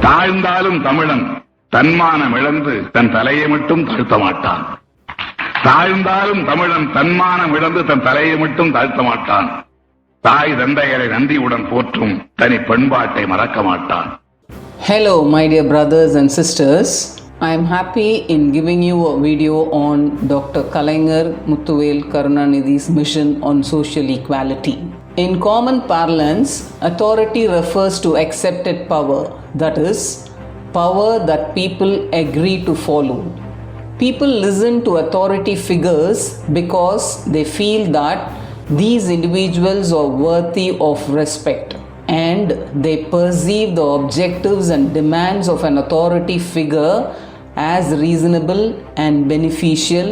தாழ்ந்தாலும் தமிழன் தன்மானம் இழந்து தன் தலையை மட்டும் தாழ்த்த மாட்டான். தாழ்ந்தாலும் தமிழன் தன்மானம் இழந்து தன் தலையை மட்டும் தாழ்த்த மாட்டான். தாய் தந்தையரை நன்றியுடன் போற்றும் தனி பண்பாட்டை மறக்க மாட்டான். Hello my dear brothers and sisters. I am happy in giving you a video on Dr. Kalaignar Muthuvel Karunanidhi's mission on social equality. In common parlance, authority refers to accepted power, that is, power that people agree to follow. People listen to authority figures because they feel that these individuals are worthy of respect, and they perceive the objectives and demands of an authority figure as reasonable and beneficial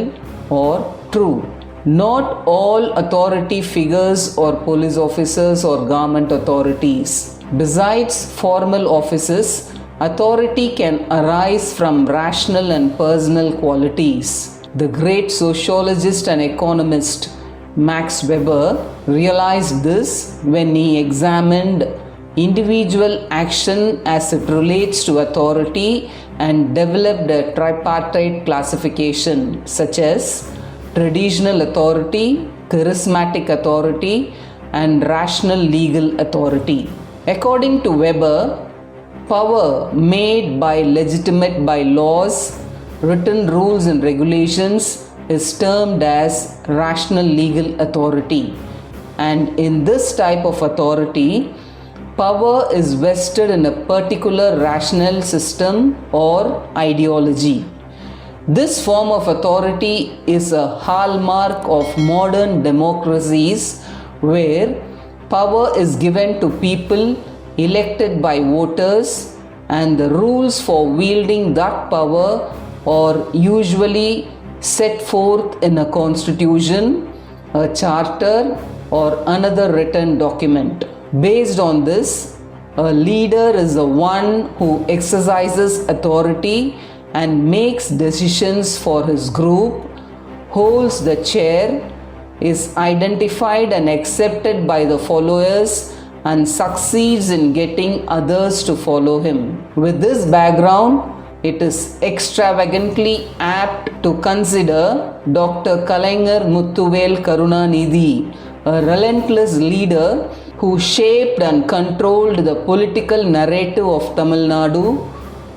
or true. Not all authority figures or police officers or government authorities. Besides formal offices, authority can arise from rational and personal qualities. The great sociologist and economist Max Weber realized this when he examined individual action as it relates to authority and developed a tripartite classification such as traditional authority, charismatic authority, and rational legal authority. According to Weber, power made by legitimate by laws, written rules and regulations is termed as rational legal authority. And in this type of authority, power is vested in a particular rational system or ideology. This form of authority is a hallmark of modern democracies where power is given to people elected by voters, and the rules for wielding that power are usually set forth in a constitution, a charter, or another written document. Based on this, a leader is the one who exercises authority and makes decisions for his group, holds the chair, is identified and accepted by the followers, and succeeds in getting others to follow him. With this background, it is extravagantly apt to consider Dr. Kalaignar Muthuvel Karunanidhi a relentless leader who shaped and controlled the political narrative of Tamil Nadu,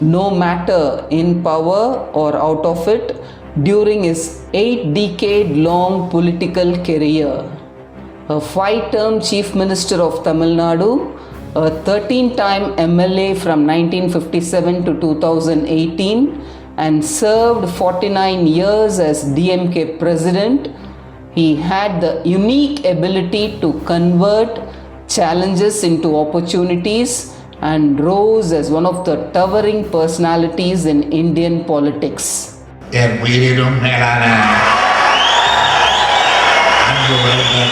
no matter in power or out of it, during his 8-decade-long political career. A 5-term Chief Minister of Tamil Nadu, a 13-time MLA from 1957 to 2018, and served 49 years as DMK President, he had the unique ability to convert challenges into opportunities and rose as one of the towering personalities in Indian politics. என் உயிரிலும் மேலான அன்பு உறவுகளே,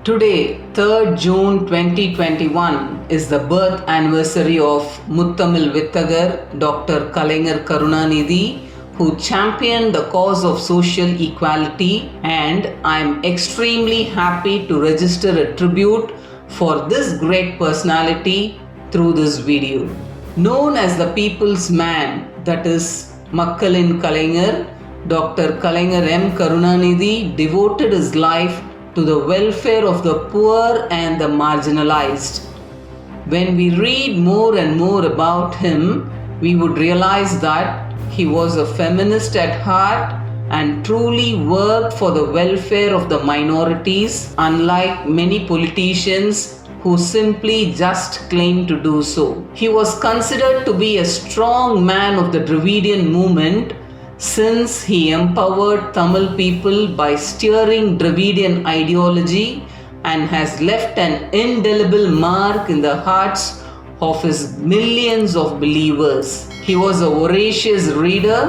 Today, 3rd June 2021 is the birth anniversary of Muthamil Vithagar Dr. Kalaignar Karunanidhi, who championed the cause of social equality, and I am extremely happy to register a tribute for this great personality through this video. Known as the people's man, that is Makkalin Kalaignar, Dr. Kalaignar M. Karunanidhi devoted his life to the welfare of the poor and the marginalized. When we read more and more about him, we would realize that he was a feminist at heart and truly worked for the welfare of the minorities, unlike many politicians who simply just claim to do so. He was considered to be a strong man of the Dravidian movement, since he empowered Tamil people by steering Dravidian ideology and has left an indelible mark in the hearts of his millions of believers. He was a voracious reader,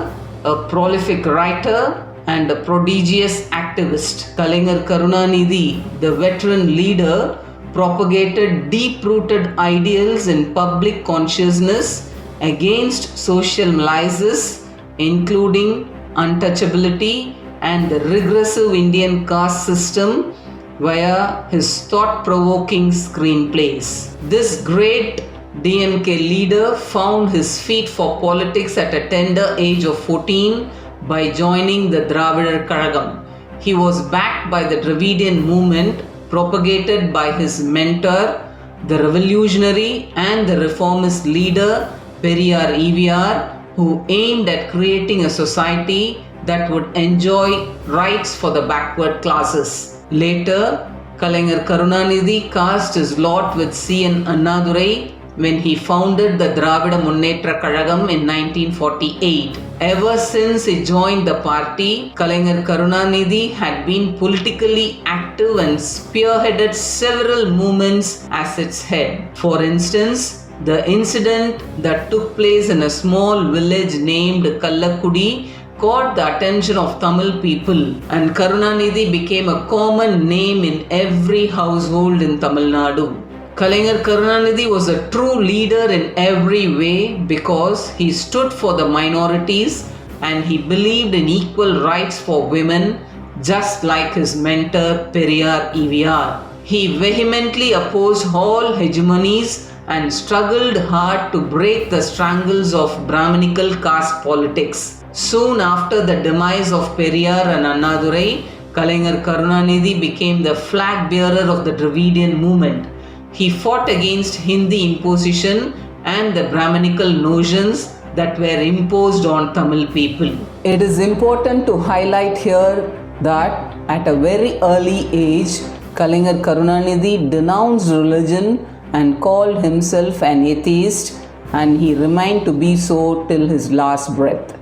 a prolific writer, and a prodigious activist. Kalaignar Karunanidhi, the veteran leader, propagated deep-rooted ideals in public consciousness against social malaises, including untouchability and the regressive Indian caste system via his thought-provoking screenplays. This great DMK leader found his feet for politics at a tender age of 14 by joining the Dravidar Kazhagam. He was backed by the Dravidian movement propagated by his mentor, the revolutionary and the reformist leader Periyar EVR, who aimed at creating a society that would enjoy rights for the backward classes. Later, Kalaignar Karunanidhi cast his lot with C.N. Annadurai when he founded the Dravida Munnetra Kazhagam in 1948. Ever since he joined the party, Kalaignar Karunanidhi had been politically active and spearheaded several movements as its head. For instance, the incident that took place in a small village named Kallakudi caught the attention of Tamil people, and Karunanidhi became a common name in every household in Tamil Nadu. Kalaignar Karunanidhi was a true leader in every way because he stood for the minorities and he believed in equal rights for women, just like his mentor Periyar EVR. He vehemently opposed all hegemonies and struggled hard to break the strangles of Brahminical caste politics. Soon after the demise of Periyar and Annadurai, Kalaignar Karunanidhi became the flag bearer of the Dravidian movement. He fought against Hindi imposition and the Brahminical notions that were imposed on Tamil people. It is important to highlight here that at a very early age, Kalaignar Karunanidhi denounced religion and called himself an atheist, and he remained to be so till his last breath.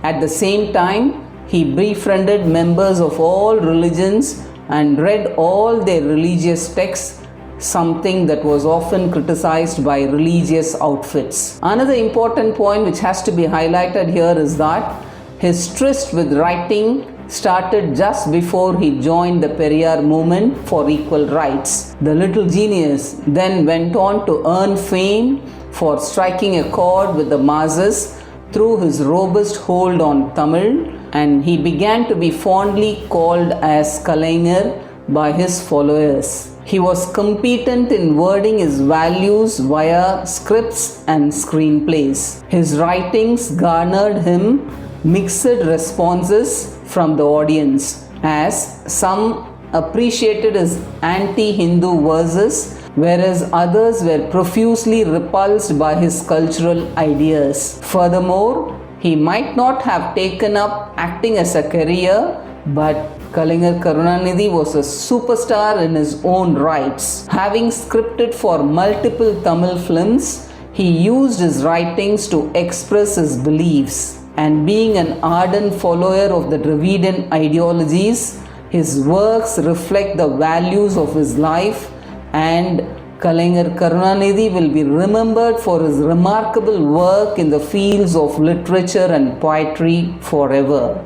At the same time, he befriended members of all religions and read all their religious texts, something that was often criticized by religious outfits. Another important point which has to be highlighted here is that his tryst with writing started just before he joined the Periyar movement for equal rights. The little genius then went on to earn fame for striking a chord with the masses through his robust hold on Tamil, and he began to be fondly called as Kalaignar by his followers. He was competent in wording his values via scripts and screenplays. His writings garnered him mixed responses from the audience, as some appreciated his anti-Hindu verses, whereas others were profusely repulsed by his cultural ideas. Furthermore, he might not have taken up acting as a career, but Kalaignar Karunanidhi was a superstar in his own rights. Having scripted for multiple Tamil films, he used his writings to express his beliefs. And being an ardent follower of the Dravidian ideologies, his works reflect the values of his life, and Kalaignar Karunanidhi will be remembered for his remarkable work in the fields of literature and poetry forever.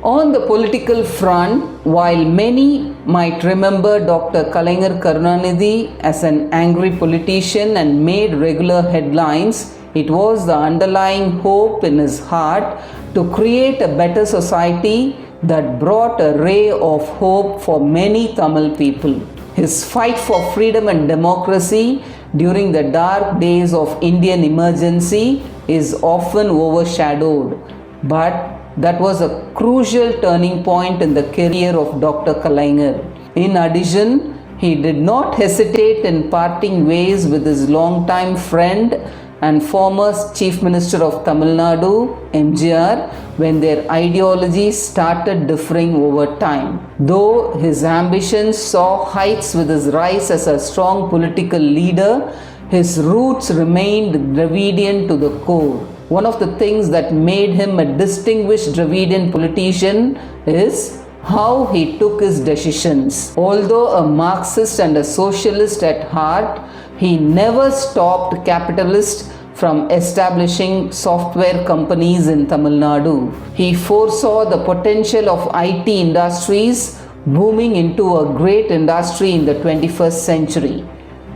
On the political front, while many might remember Dr. Kalaignar Karunanidhi as an angry politician and made regular headlines, it was the underlying hope in his heart to create a better society that brought a ray of hope for many Tamil people. His fight for freedom and democracy during the dark days of Indian emergency is often overshadowed, but that was a crucial turning point in the career of Dr. Kalaignar. In addition, he did not hesitate in parting ways with his longtime friend and former Chief Minister of Tamil Nadu, MGR, when their ideologies started differing over time. Though his ambitions saw heights with his rise as a strong political leader, his roots remained Dravidian to the core. One of the things that made him a distinguished Dravidian politician is how he took his decisions. Although a Marxist and a socialist at heart, he never stopped capitalists from establishing software companies in Tamil Nadu. He foresaw the potential of IT industries booming into a great industry in the 21st century.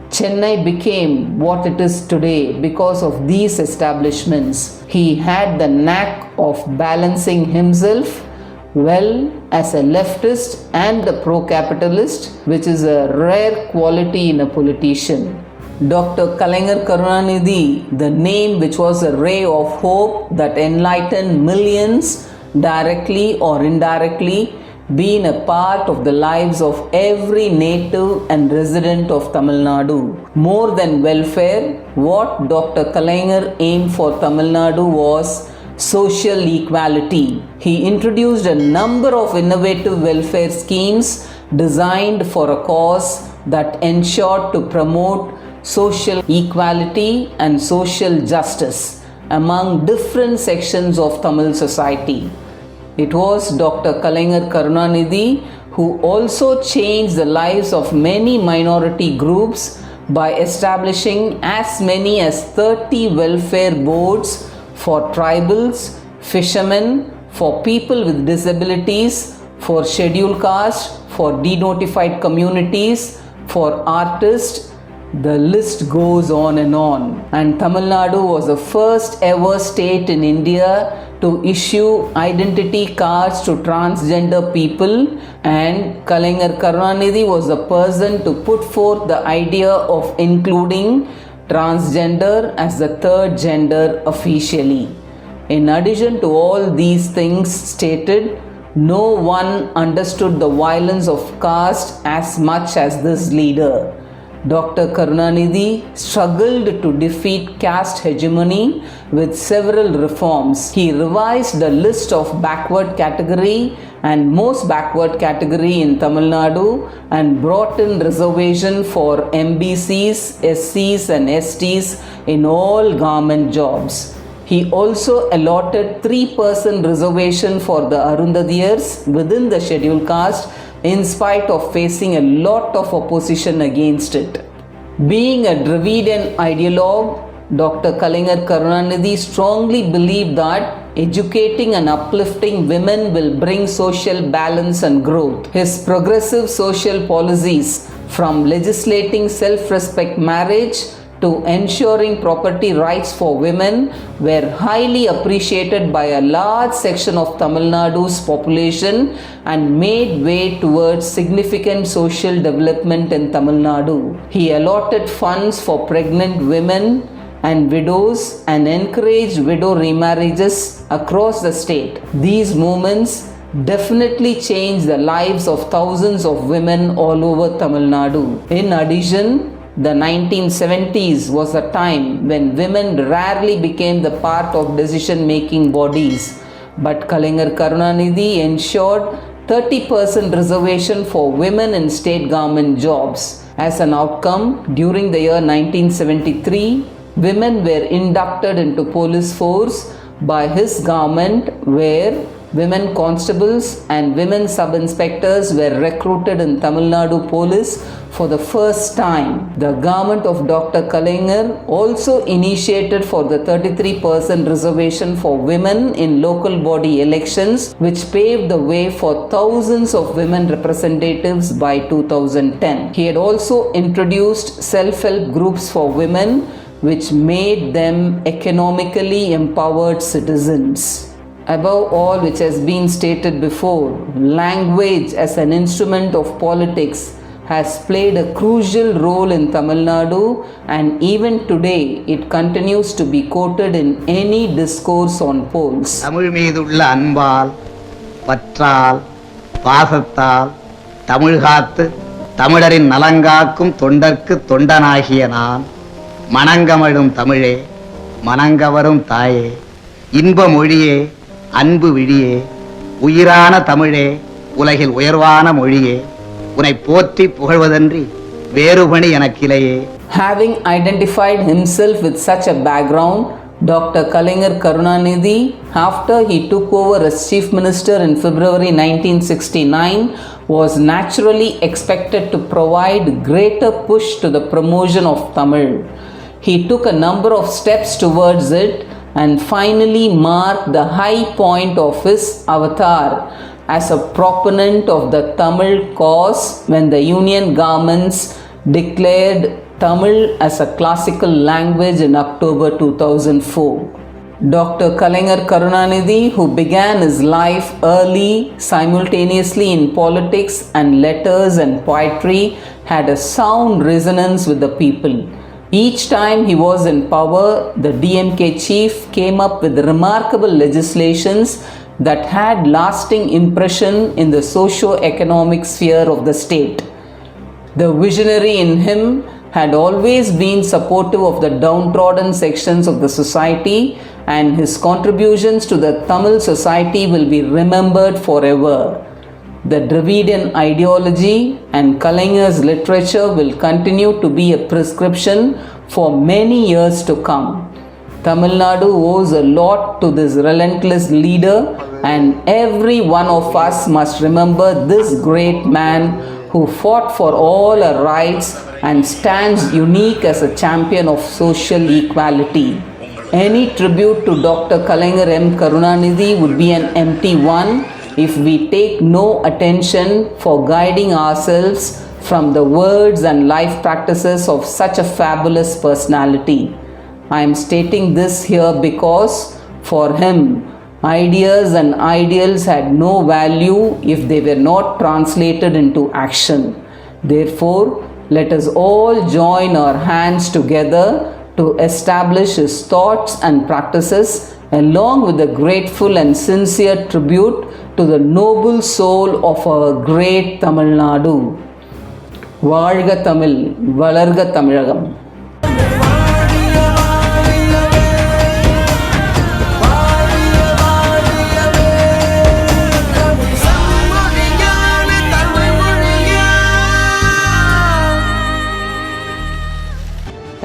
Chennai became what it is today because of these establishments. He had the knack of balancing himself well as a leftist and a pro-capitalist, which is a rare quality in a politician. Dr. Kalaignar Karunanidhi, the name which was a ray of hope that enlightened millions directly or indirectly, been a part of the lives of every native and resident of Tamil Nadu. More than welfare, what Dr. Kalaignar aimed for Tamil Nadu was social equality. He introduced a number of innovative welfare schemes designed for a cause that ensured to promote social equality and social justice among different sections of Tamil society. It was Dr. Kalaignar Karunanidhi who also changed the lives of many minority groups by establishing as many as 30 welfare boards for tribals, fishermen, for people with disabilities, for scheduled caste, for denotified communities, for artists. The list goes on. And Tamil Nadu was the first ever state in India to issue identity cards to transgender people, and Kalaignar Karunanidhi was the person to put forth the idea of including transgender as the third gender officially. In addition to all these things stated, no one understood the violence of caste as much as this leader. Dr. Karunanidhi struggled to defeat caste hegemony with several reforms. He revised the list of backward category and most backward category in Tamil Nadu and brought in reservation for MBCs, SCs and STs in all government jobs. He also allotted 3% reservation for the Arundhadiyars within the scheduled caste in spite of facing a lot of opposition against it. Being a Dravidian ideologue, Dr. Kalaignar Karunanidhi strongly believed that educating and uplifting women will bring social balance and growth. His progressive social policies, from legislating self-respect marriage to ensuring property rights for women, were highly appreciated by a large section of Tamil Nadu's population and made way towards significant social development in Tamil Nadu. He allotted funds for pregnant women and widows and encouraged widow remarriages across the state. These movements definitely changed the lives of thousands of women all over Tamil Nadu. In addition, the 1970s was a time when women rarely became the part of decision-making bodies, but Kalaignar Karunanidhi ensured 30% reservation for women in state government jobs. As an outcome, during the year 1973, women were inducted into police force by his government, where women constables and women sub-inspectors were recruited in Tamil Nadu police for the first time. The government of Dr. Kalaignar also initiated for the 33% reservation for women in local body elections, which paved the way for thousands of women representatives by 2010. He had also introduced self-help groups for women, which made them economically empowered citizens. Above all which has been stated before, language as an instrument of politics has played a crucial role in Tamil Nadu, and even today it continues to be quoted in any discourse on polls. Tamil மீதுள்ள அன்பால், பற்றால், பாசத்தால் தமிழ் காத்து தமிழரின் நலங்காக்கும் தொண்டர்க்கு தொண்டனாகிய நான், மணங்கமழும் தமிழே, மணங்கவரும் தாயே, இன்ப மொழியே, அன்பு விழியே, உயிரான தமிழே, உலகில் உயர்வான மொழியே, உன்னை போற்றி புகழ்வதன்றி வேறுபணி எனக்கிலையே. Having identified himself with such a background, Dr. Kalaignar Karunanidhi, after he took over as Chief Minister in February 1969, was naturally expected to provide greater push to the promotion of Tamil. He took a number of steps towards it and finally marked the high point of his avatar as a proponent of the Tamil cause when the union governments declared Tamil as a classical language in October 2004. Dr. Kalaignar Karunanidhi, who began his life early simultaneously in politics and letters and poetry, had a sound resonance with the people. Each time he was in power, the DMK chief came up with remarkable legislations that had lasting impression in the socio-economic sphere of the state. The visionary in him had always been supportive of the downtrodden sections of the society, and his contributions to the Tamil society will be remembered forever. The Dravidian ideology and Kalaigner's literature will continue to be a prescription for many years to come. Tamil Nadu owes a lot to this relentless leader, and every one of us must remember this great man who fought for all our rights and stands unique as a champion of social equality. Any tribute to Dr. Kalaigner M. Karunanidhi would be an empty one if we take no attention for guiding ourselves from the words and life practices of such a fabulous personality. I am stating this here because for him, ideas and ideals had no value if they were not translated into action. Therefore, let us all join our hands together to establish his thoughts and practices along with a grateful and sincere tribute to the noble soul of our great Tamil Nadu. வாழ்க தமிழ், வளர்க தமிழகம்.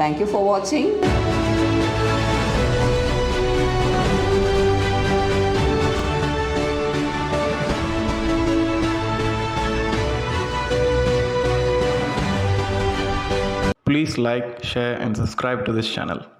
Thank you for watching. Please like, share and subscribe to this channel.